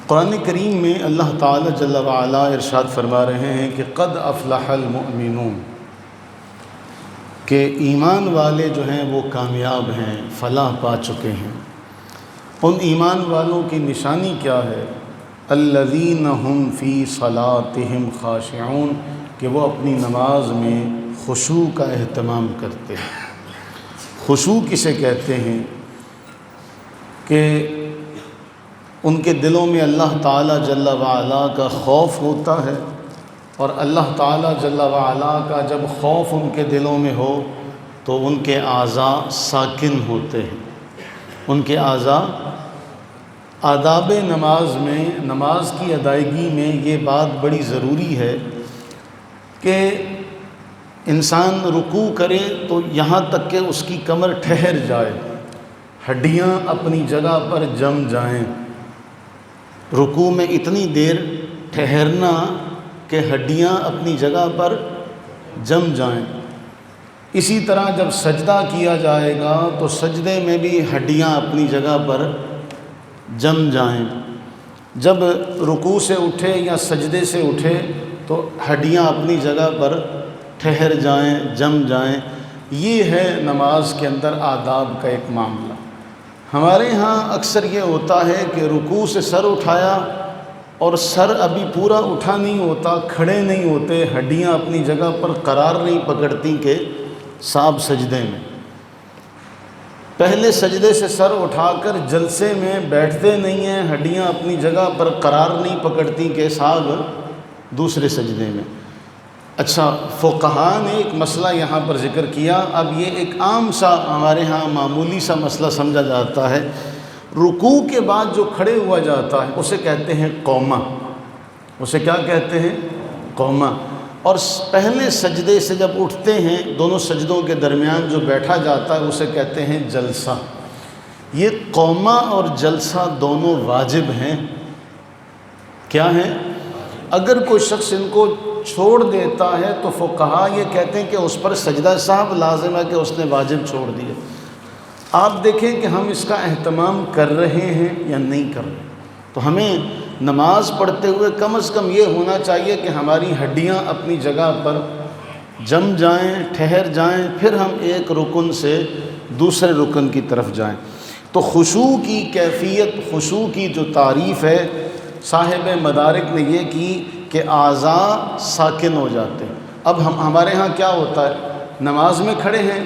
قرآن کریم میں اللہ تعالیٰ جل وعلا ارشاد فرما رہے ہیں کہ قد افلح المؤمنون، کہ ایمان والے جو ہیں وہ کامیاب ہیں، فلاح پا چکے ہیں۔ ان ایمان والوں کی نشانی کیا ہے؟ الذین هم فی صلاتہم خاشعون، کہ وہ اپنی نماز میں خشوع کا اہتمام کرتے ہیں۔ خشوع کسے کہتے ہیں؟ کہ ان کے دلوں میں اللہ تعالیٰ جل وعلا کا خوف ہوتا ہے، اور اللہ تعالیٰ جل وعلا کا جب خوف ان کے دلوں میں ہو تو ان کے اعضاء ساکن ہوتے ہیں۔ ان کے اعضاء آداب نماز میں، نماز کی ادائیگی میں یہ بات بڑی ضروری ہے کہ انسان رکوع کرے تو یہاں تک کہ اس کی کمر ٹھہر جائے، ہڈیاں اپنی جگہ پر جم جائیں۔ رکوع میں اتنی دیر ٹھہرنا کہ ہڈیاں اپنی جگہ پر جم جائیں۔ اسی طرح جب سجدہ کیا جائے گا تو سجدے میں بھی ہڈیاں اپنی جگہ پر جم جائیں۔ جب رکوع سے اٹھے یا سجدے سے اٹھے تو ہڈیاں اپنی جگہ پر ٹھہر جائیں، جم جائیں۔ یہ ہے نماز کے اندر آداب کا ایک معاملہ۔ ہمارے ہاں اکثر یہ ہوتا ہے کہ رکوع سے سر اٹھایا اور سر ابھی پورا اٹھا نہیں ہوتا، کھڑے نہیں ہوتے، ہڈیاں اپنی جگہ پر قرار نہیں پکڑتی کہ صاحب سجدے میں۔ پہلے سجدے سے سر اٹھا کر جلسے میں بیٹھتے نہیں ہیں، ہڈیاں اپنی جگہ پر قرار نہیں پکڑتی کہ صاحب دوسرے سجدے میں۔ اچھا، فقہاء نے ایک مسئلہ یہاں پر ذکر کیا۔ اب یہ ایک عام سا ہمارے ہاں معمولی سا مسئلہ سمجھا جاتا ہے۔ رکوع کے بعد جو کھڑے ہوا جاتا ہے اسے کہتے ہیں قومہ۔ اسے کیا کہتے ہیں؟ قومہ۔ اور پہلے سجدے سے جب اٹھتے ہیں، دونوں سجدوں کے درمیان جو بیٹھا جاتا ہے اسے کہتے ہیں جلسہ۔ یہ قومہ اور جلسہ دونوں واجب ہیں۔ کیا ہیں؟ اگر کوئی شخص ان کو چھوڑ دیتا ہے تو فقہاء یہ کہتے ہیں کہ اس پر سجدہ صاحب لازم ہے، کہ اس نے واجب چھوڑ دیا۔ آپ دیکھیں کہ ہم اس کا اہتمام کر رہے ہیں یا نہیں کر رہے۔ تو ہمیں نماز پڑھتے ہوئے کم از کم یہ ہونا چاہیے کہ ہماری ہڈیاں اپنی جگہ پر جم جائیں، ٹھہر جائیں، پھر ہم ایک رکن سے دوسرے رکن کی طرف جائیں۔ تو خشوع کی کیفیت، خشوع کی جو تعریف ہے، صاحب مدارک نے یہ کی کہ اعضاء ساکن ہو جاتے ہیں۔ اب ہمارے ہاں کیا ہوتا ہے؟ نماز میں کھڑے ہیں،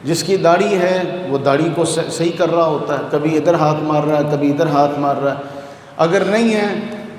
جس کی داڑھی ہے وہ داڑھی کو صحیح کر رہا ہوتا ہے، کبھی ادھر ہاتھ مار رہا ہے، کبھی ادھر ہاتھ مار رہا ہے۔ اگر نہیں ہے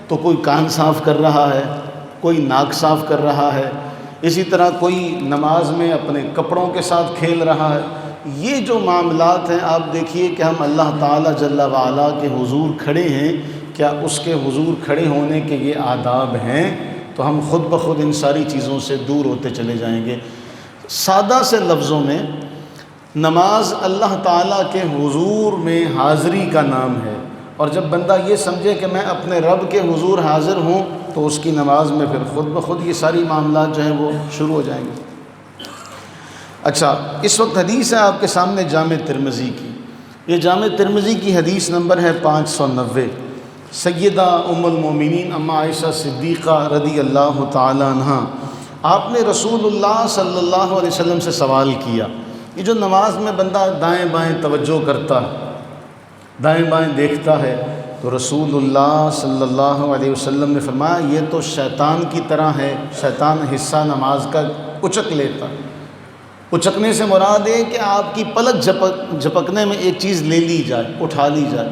تو کوئی کان صاف کر رہا ہے، کوئی ناک صاف کر رہا ہے، اسی طرح کوئی نماز میں اپنے کپڑوں کے ساتھ کھیل رہا ہے۔ یہ جو معاملات ہیں، آپ دیکھیے کہ ہم اللہ تعالیٰ جل وعلا کے حضور کھڑے ہیں، کیا اس کے حضور کھڑے ہونے کے یہ آداب ہیں؟ تو ہم خود بخود ان ساری چیزوں سے دور ہوتے چلے جائیں گے۔ سادہ سے لفظوں میں نماز اللہ تعالیٰ کے حضور میں حاضری کا نام ہے، اور جب بندہ یہ سمجھے کہ میں اپنے رب کے حضور حاضر ہوں تو اس کی نماز میں پھر خود بخود یہ ساری معاملات جو ہیں وہ شروع ہو جائیں گے۔ اچھا، اس وقت حدیث ہے آپ کے سامنے جامع ترمذی کی۔ یہ جامع ترمذی کی حدیث نمبر ہے 590۔ سیدہ ام المومنین اما عائشہ صدیقہ رضی اللہ تعالی عنہ، آپ نے رسول اللہ صلی اللہ علیہ وسلم سے سوال کیا۔ یہ جو نماز میں بندہ دائیں بائیں توجہ کرتا ہے، دائیں بائیں دیکھتا ہے، تو رسول اللہ صلی اللہ علیہ وسلم نے فرمایا یہ تو شیطان کی طرح ہے۔ شیطان حصہ نماز کا اچک لیتا ہے۔ اچکنے سے مراد ہے کہ آپ کی پلک جھپکنے میں ایک چیز لے لی جائے، اٹھا لی جائے۔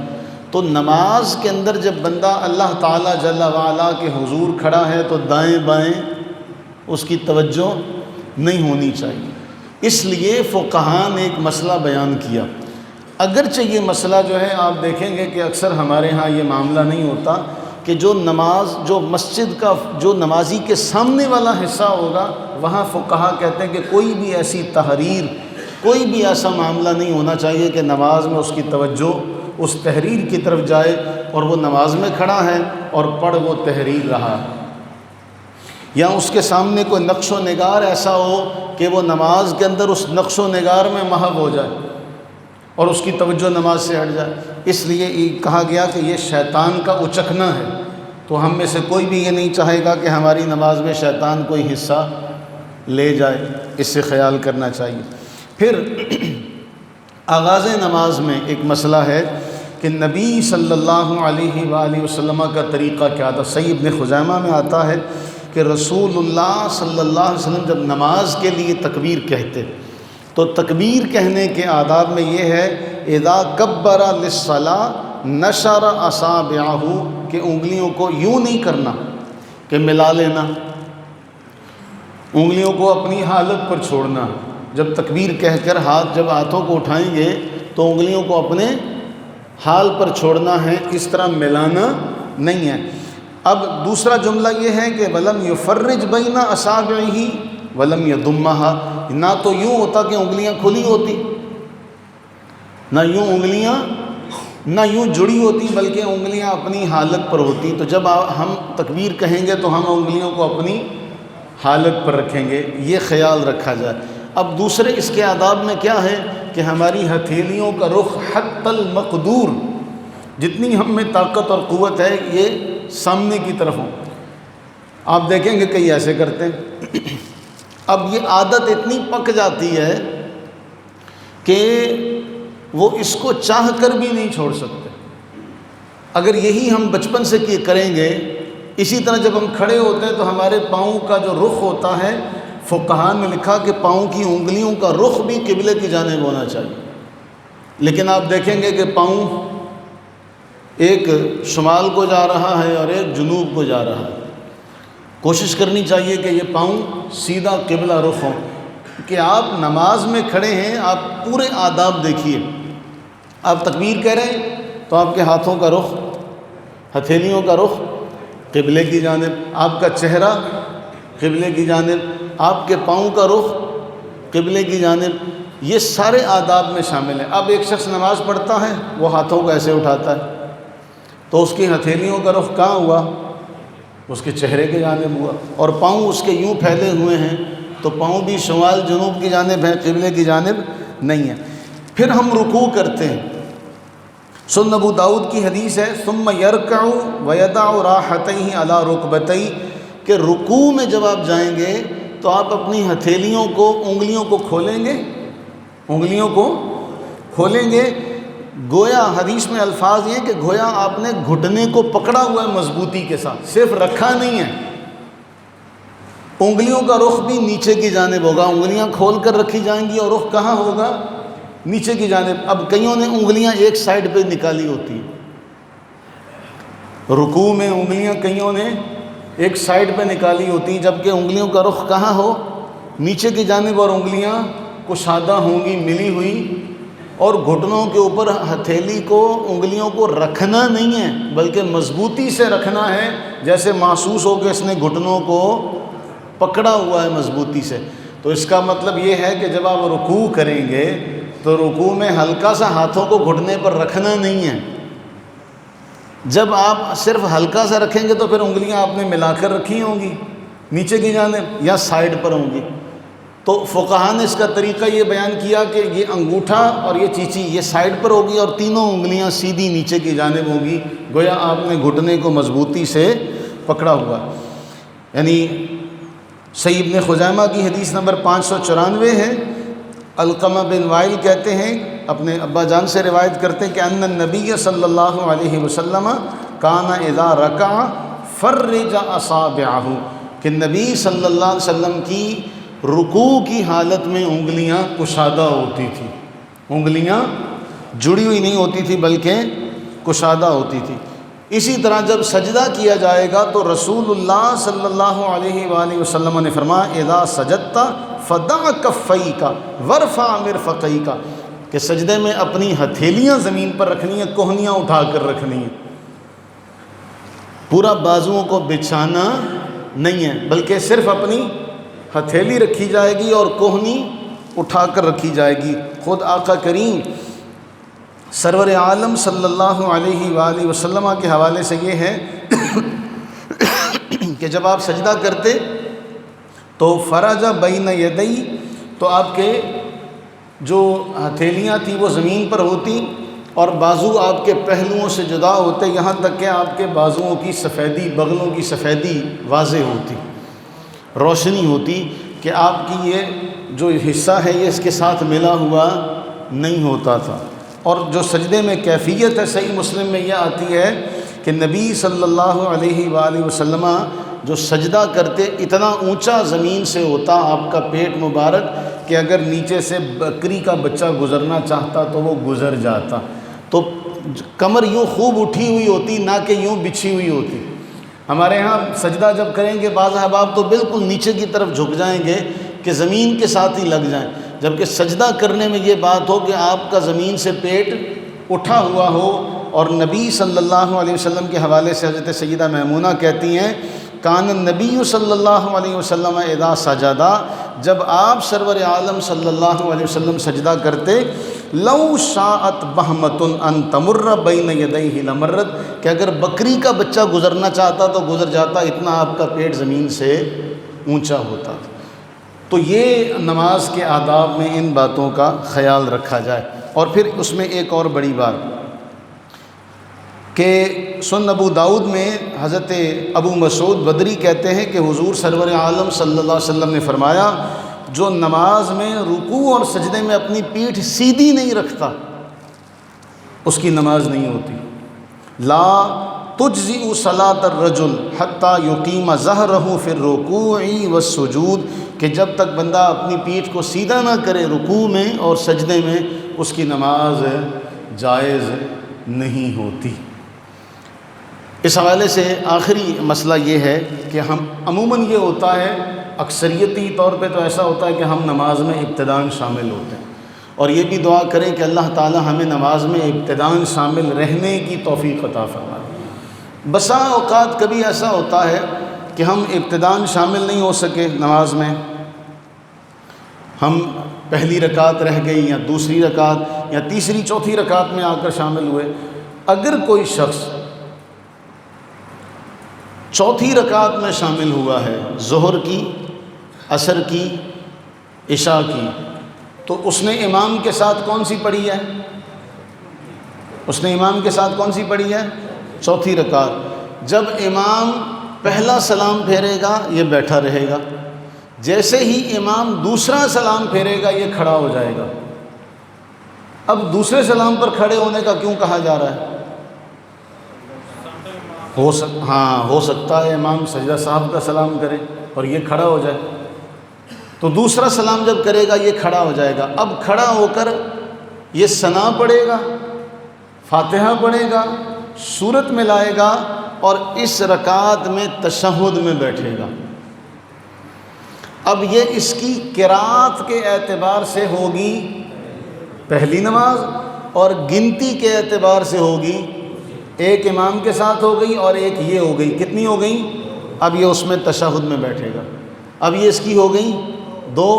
تو نماز کے اندر جب بندہ اللہ تعالیٰ جل وعلا کے حضور کھڑا ہے تو دائیں بائیں اس کی توجہ نہیں ہونی چاہیے۔ اس لیے فقہاء نے ایک مسئلہ بیان کیا۔ اگرچہ یہ مسئلہ جو ہے آپ دیکھیں گے کہ اکثر ہمارے ہاں یہ معاملہ نہیں ہوتا کہ جو مسجد کا جو نمازی کے سامنے والا حصہ ہوگا، وہاں فقہاء کہتے ہیں کہ کوئی بھی ایسی تحریر، کوئی بھی ایسا معاملہ نہیں ہونا چاہیے کہ نماز میں اس کی توجہ اس تحریر کی طرف جائے، اور وہ نماز میں کھڑا ہے اور پڑھ وہ تحریر رہا ہے، یا اس کے سامنے کوئی نقش و نگار ایسا ہو کہ وہ نماز کے اندر اس نقش و نگار میں محو ہو جائے اور اس کی توجہ نماز سے ہٹ جائے۔ اس لیے کہا گیا کہ یہ شیطان کا اچکنا ہے، تو ہم میں سے کوئی بھی یہ نہیں چاہے گا کہ ہماری نماز میں شیطان کوئی حصہ لے جائے، اس سے خیال کرنا چاہیے۔ پھر آغاز نماز میں ایک مسئلہ ہے کہ نبی صلی اللہ علیہ وآلہ وسلم کا طریقہ کیا تھا۔ صحیح ابن خزیمہ میں آتا ہے کہ رسول اللہ صلی اللہ علیہ وسلم جب نماز کے لیے تکبیر کہتے تو تکبیر کہنے کے آداب میں یہ ہے اذا کبر للصلاۃ نشر اصابعہ، کہ انگلیوں کو یوں نہیں کرنا کہ ملا لینا، انگلیوں کو اپنی حالت پر چھوڑنا۔ جب تکبیر کہہ کر جب ہاتھوں کو اٹھائیں گے تو انگلیوں کو اپنے حال پر چھوڑنا ہے، اس طرح ملانا نہیں ہے۔ اب دوسرا جملہ یہ ہے کہ وَلَمْ يُفَرِّجْ بَيْنَ أَصَابِعِهِ وَلَمْ يَضُمَّهَا، نہ تو یوں ہوتا کہ انگلیاں کھلی ہوتی، نہ یوں جڑی ہوتی، بلکہ انگلیاں اپنی حالت پر ہوتی۔ تو جب ہم تکبیر کہیں گے تو ہم انگلیوں کو اپنی حالت پر رکھیں گے، یہ خیال رکھا جائے۔ اب دوسرے اس کے آداب میں کیا ہے کہ ہماری ہتھیلیوں کا رخ حتی المقدور، جتنی ہم میں طاقت اور قوت ہے، یہ سامنے کی طرف ہوں۔ آپ دیکھیں گے کئی ایسے کرتے ہیں۔ اب یہ عادت اتنی پک جاتی ہے کہ وہ اس کو چاہ کر بھی نہیں چھوڑ سکتے۔ اگر یہی ہم بچپن سے کریں گے، اسی طرح جب ہم کھڑے ہوتے ہیں تو ہمارے پاؤں کا جو رخ ہوتا ہے، فقہاء نے لکھا کہ پاؤں کی انگلیوں کا رخ بھی قبلے کی جانب ہونا چاہیے، لیکن آپ دیکھیں گے کہ پاؤں ایک شمال کو جا رہا ہے اور ایک جنوب کو جا رہا ہے۔ کوشش کرنی چاہیے کہ یہ پاؤں سیدھا قبلہ رخ ہوں، کہ آپ نماز میں کھڑے ہیں، آپ پورے آداب دیکھیے۔ آپ تکبیر کہہ رہے ہیں تو آپ کے ہاتھوں کا رخ، ہتھیلیوں کا رخ قبلے کی جانب، آپ کا چہرہ قبلے کی جانب، آپ کے پاؤں کا رخ قبلے کی جانب، یہ سارے آداب میں شامل ہیں۔ اب ایک شخص نماز پڑھتا ہے، وہ ہاتھوں کو ایسے اٹھاتا ہے تو اس کی ہتھیلیوں کا رخ کہاں ہوا؟ اس کے چہرے کی جانب ہوا، اور پاؤں اس کے یوں پھیلے ہوئے ہیں تو پاؤں بھی شمال جنوب کی جانب ہیں، قبلے کی جانب نہیں ہے۔ پھر ہم رکوع کرتے ہیں۔ سنن ابو داؤد کی حدیث ہے ثم یرکع ویضع راحتیہ علی رکبتیہ، کہ رکوع میں جب آپ جائیں گے تو آپ اپنی ہتھیلیوں کو، انگلیوں کو کھولیں گے، انگلیوں کو کھولیں گے، گویا حدیث میں الفاظ یہ کہ گویا آپ نے گھٹنے کو پکڑا ہوا ہے مضبوطی کے ساتھ، صرف رکھا نہیں ہے۔ انگلیوں کا رخ بھی نیچے کی جانب ہوگا، انگلیاں کھول کر رکھی جائیں گی اور رخ کہاں ہوگا؟ نیچے کی جانب۔ اب کئیوں نے انگلیاں ایک سائڈ پہ نکالی ہوتی ہیں، رکوع میں انگلیاں کئیوں نے ایک سائڈ پہ نکالی ہوتی ہیں، جبکہ انگلیوں کا رخ کہاں ہو؟ نیچے کی جانب، اور انگلیاں کشادہ ہوں گی، ملی ہوئی، اور گھٹنوں کے اوپر ہتھیلی کو، انگلیوں کو رکھنا نہیں ہے بلکہ مضبوطی سے رکھنا ہے، جیسے محسوس ہو کہ اس نے گھٹنوں کو پکڑا ہوا ہے مضبوطی سے۔ تو اس کا مطلب یہ ہے کہ جب آپ رکوع کریں گے تو رکوع میں ہلکا سا ہاتھوں کو گھٹنے پر رکھنا نہیں ہے۔ جب آپ صرف ہلکا سا رکھیں گے تو پھر انگلیاں آپ نے ملا کر رکھی ہوں گی نیچے کی جانب یا سائڈ پر ہوں گی۔ تو فقہاء نے اس کا طریقہ یہ بیان کیا کہ یہ انگوٹھا اور یہ چیچی یہ سائڈ پر ہوگی اور تینوں انگلیاں سیدھی نیچے کی جانب ہوں گی، گویا آپ نے گھٹنے کو مضبوطی سے پکڑا ہوا۔ یعنی صحیح ابن خزیمہ کی حدیث نمبر 594 ہے۔ علقمہ بن وائل کہتے ہیں، اپنے ابا جان سے روایت کرتے ہیں کہ ان النبی صلی اللہ علیہ وسلم کان اذا رکع فرج اصابعہ، کہ نبی صلی اللہ علیہ وسلم کی رکوع کی حالت میں انگلیاں کشادہ ہوتی تھی، انگلیاں جڑی ہوئی نہیں ہوتی تھی بلکہ کشادہ ہوتی تھی۔ اسی طرح جب سجدہ کیا جائے گا تو رسول اللہ صلی اللہ علیہ وآلہ وسلم نے فرمایا اذا سجدت فدع کفیک وارفع مرفقیک، کہ سجدے میں اپنی ہتھیلیاں زمین پر رکھنی ہیں، کوہنیاں اٹھا کر رکھنی ہیں، پورا بازوؤں کو بچھانا نہیں ہے بلکہ صرف اپنی ہتھیلی رکھی جائے گی اور کوہنی اٹھا کر رکھی جائے گی۔ خود آقا کریم سرور عالم صلی اللہ علیہ وآلہ وسلم کے حوالے سے یہ ہے کہ جب آپ سجدہ کرتے تو فرج بین یدی، تو آپ کے جو ہتھیلیاں تھیں وہ زمین پر ہوتی اور بازو آپ کے پہلوؤں سے جدا ہوتے، یہاں تک کہ آپ کے بازوؤں کی سفیدی، بغلوں کی سفیدی واضح ہوتی، روشنی ہوتی کہ آپ کی یہ جو حصہ ہے یہ اس کے ساتھ ملا ہوا نہیں ہوتا تھا۔ اور جو سجدے میں کیفیت ہے، صحیح مسلم میں یہ آتی ہے کہ نبی صلی اللہ علیہ وآلہ وسلم جو سجدہ کرتے اتنا اونچا زمین سے ہوتا آپ کا پیٹ مبارک کہ اگر نیچے سے بکری کا بچہ گزرنا چاہتا تو وہ گزر جاتا، تو کمر یوں خوب اٹھی ہوئی ہوتی، نہ کہ یوں بچھی ہوئی ہوتی۔ ہمارے ہاں سجدہ جب کریں گے بعض احباب تو بالکل نیچے کی طرف جھک جائیں گے کہ زمین کے ساتھ ہی لگ جائیں، جبکہ سجدہ کرنے میں یہ بات ہو کہ آپ کا زمین سے پیٹ اٹھا ہوا ہو۔ اور نبی صلی اللہ علیہ وسلم کے حوالے سے حضرت سیدہ میمونہ کہتی ہیں کان النبی صلی اللہ علیہ وسلم اذا سجدہ، جب آپ سرور عالم صلی اللہ علیہ وسلم سجدہ کرتے، لو شاءت بہمۃ ان تمر بین یدیہ لمرت، کہ اگر بکری کا بچہ گزرنا چاہتا تو گزر جاتا، اتنا آپ کا پیٹ زمین سے اونچا ہوتا تھا۔ تو یہ نماز کے آداب میں ان باتوں کا خیال رکھا جائے۔ اور پھر اس میں ایک اور بڑی بات کہ سنن ابو داؤد میں حضرت ابو مسعود بدری کہتے ہیں کہ حضور سرور عالم صلی اللہ علیہ وسلم نے فرمایا جو نماز میں رکوع اور سجدے میں اپنی پیٹھ سیدھی نہیں رکھتا اس کی نماز نہیں ہوتی۔ لا تجزئ صلاۃ الرجل حتی یقیم ظہرہ فی الرکوع والسجود، کہ جب تک بندہ اپنی پیٹھ کو سیدھا نہ کرے رکوع میں اور سجدے میں اس کی نماز جائز نہیں ہوتی۔ اس حوالے سے آخری مسئلہ یہ ہے کہ ہم عموماً یہ ہوتا ہے اکثریتی طور پہ تو ایسا ہوتا ہے کہ ہم نماز میں ابتداءً شامل ہوتے ہیں، اور یہ بھی دعا کریں کہ اللہ تعالی ہمیں نماز میں ابتداءً شامل رہنے کی توفیق عطا فرمائے۔ بسا اوقات کبھی ایسا ہوتا ہے کہ ہم ابتداءً شامل نہیں ہو سکے نماز میں، ہم پہلی رکعت رہ گئی یا دوسری رکعت یا تیسری چوتھی رکعت میں آ کر شامل ہوئے۔ اگر کوئی شخص چوتھی رکعت میں شامل ہوا ہے، ظہر کی، عصر کی، عشاء کی، تو اس نے امام کے ساتھ کون سی پڑھی ہے؟ اس نے امام کے ساتھ کون سی پڑھی ہے؟ چوتھی رکعت۔ جب امام پہلا سلام پھیرے گا یہ بیٹھا رہے گا، جیسے ہی امام دوسرا سلام پھیرے گا یہ کھڑا ہو جائے گا۔ اب دوسرے سلام پر کھڑے ہونے کا کیوں کہا جا رہا ہے؟ ہو سکتا ہے امام سجدہ صاحب کا سلام کرے اور یہ کھڑا ہو جائے، تو دوسرا سلام جب کرے گا یہ کھڑا ہو جائے گا۔ اب کھڑا ہو کر یہ ثنا پڑھے گا، فاتحہ پڑھے گا، سورت میں لائے گا اور اس رکعت میں تشہد میں بیٹھے گا۔ اب یہ اس کی قرات کے اعتبار سے ہوگی پہلی نماز اور گنتی کے اعتبار سے ہوگی ایک امام کے ساتھ ہو گئی اور ایک یہ ہو گئی، کتنی ہو گئی؟ اب یہ اس میں تشہد میں بیٹھے گا، اب یہ اس کی ہو گئی دو۔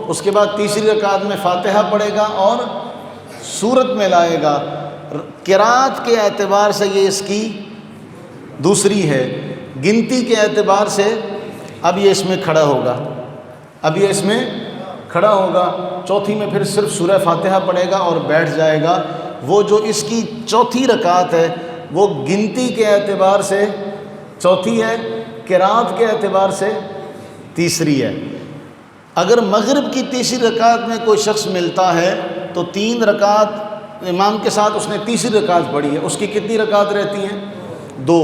اس کے بعد تیسری رکعت میں فاتحہ پڑھے گا اور سورت میں لائے گا، قرات کے اعتبار سے یہ اس کی دوسری ہے، گنتی کے اعتبار سے اب یہ اس میں کھڑا ہوگا، اب یہ اس میں کھڑا ہوگا۔ چوتھی میں پھر صرف سورہ فاتحہ پڑھے گا اور بیٹھ جائے گا۔ وہ جو اس کی چوتھی رکعت ہے وہ گنتی کے اعتبار سے چوتھی ہے، قرات کے اعتبار سے تیسری ہے۔ اگر مغرب کی تیسری رکعت میں کوئی شخص ملتا ہے تو 3 رکعت امام کے ساتھ اس نے تیسری رکعت پڑھی ہے، اس کی کتنی رکعت رہتی ہیں؟ 2۔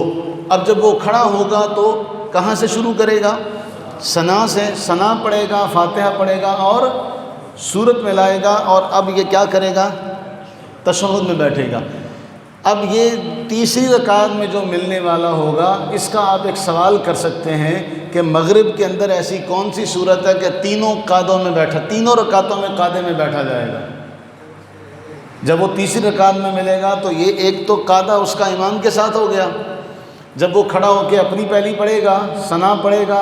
اب جب وہ کھڑا ہوگا تو کہاں سے شروع کرے گا؟ ثنا سے، ثنا پڑھے گا، فاتحہ پڑھے گا اور سورت میں لائے گا، اور اب یہ کیا کرے گا؟ تشہد میں بیٹھے گا۔ اب یہ تیسری رکعت میں جو ملنے والا ہوگا اس کا آپ ایک سوال کر سکتے ہیں کہ مغرب کے اندر ایسی کون سی صورت ہے کہ تینوں قعدوں میں بیٹھا، تینوں رکعتوں میں قعدے میں بیٹھا جائے گا؟ جب وہ تیسری رکعت میں ملے گا تو یہ ایک تو قعدہ اس کا امام کے ساتھ ہو گیا، جب وہ کھڑا ہو کے اپنی پہلی پڑھے گا، ثنا پڑھے گا،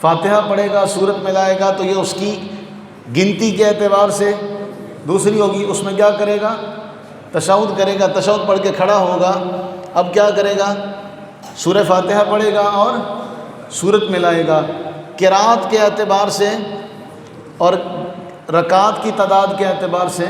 فاتحہ پڑھے گا، سورت میں لائے گا، تو یہ اس کی گنتی کے اعتبار سے دوسری ہوگی۔ اس میں کیا کرے گا؟ تشہد کرے گا، تشہد پڑھ کے کھڑا ہوگا، اب کیا کرے گا؟ سورہ فاتحہ پڑھے گا اور سورت میں لائے گا۔ قرات کے اعتبار سے اور رکعات کی تعداد کے اعتبار سے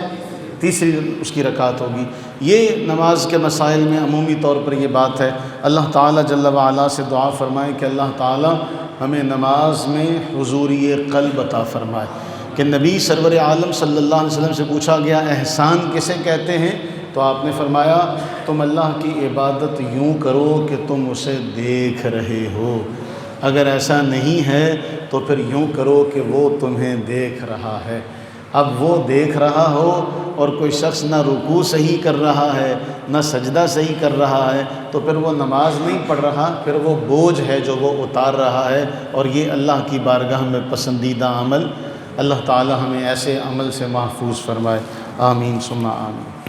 تیسری اس کی رکعت ہوگی۔ یہ نماز کے مسائل میں عمومی طور پر یہ بات ہے۔ اللہ تعالیٰ جل وعلا سے دعا فرمائے کہ اللہ تعالیٰ ہمیں نماز میں حضوری قلب عطا فرمائے۔ کہ نبی سرور عالم صلی اللہ علیہ وسلم سے پوچھا گیا احسان کسے کہتے ہیں، تو آپ نے فرمایا تم اللہ کی عبادت یوں کرو کہ تم اسے دیکھ رہے ہو، اگر ایسا نہیں ہے تو پھر یوں کرو کہ وہ تمہیں دیکھ رہا ہے۔ اب وہ دیکھ رہا ہو اور کوئی شخص نہ رکوع صحیح کر رہا ہے نہ سجدہ صحیح کر رہا ہے تو پھر وہ نماز نہیں پڑھ رہا، پھر وہ بوجھ ہے جو وہ اتار رہا ہے، اور یہ اللہ کی بارگاہ میں پسندیدہ عمل۔ اللہ تعالی ہمیں ایسے عمل سے محفوظ فرمائے، آمین ثم آمین۔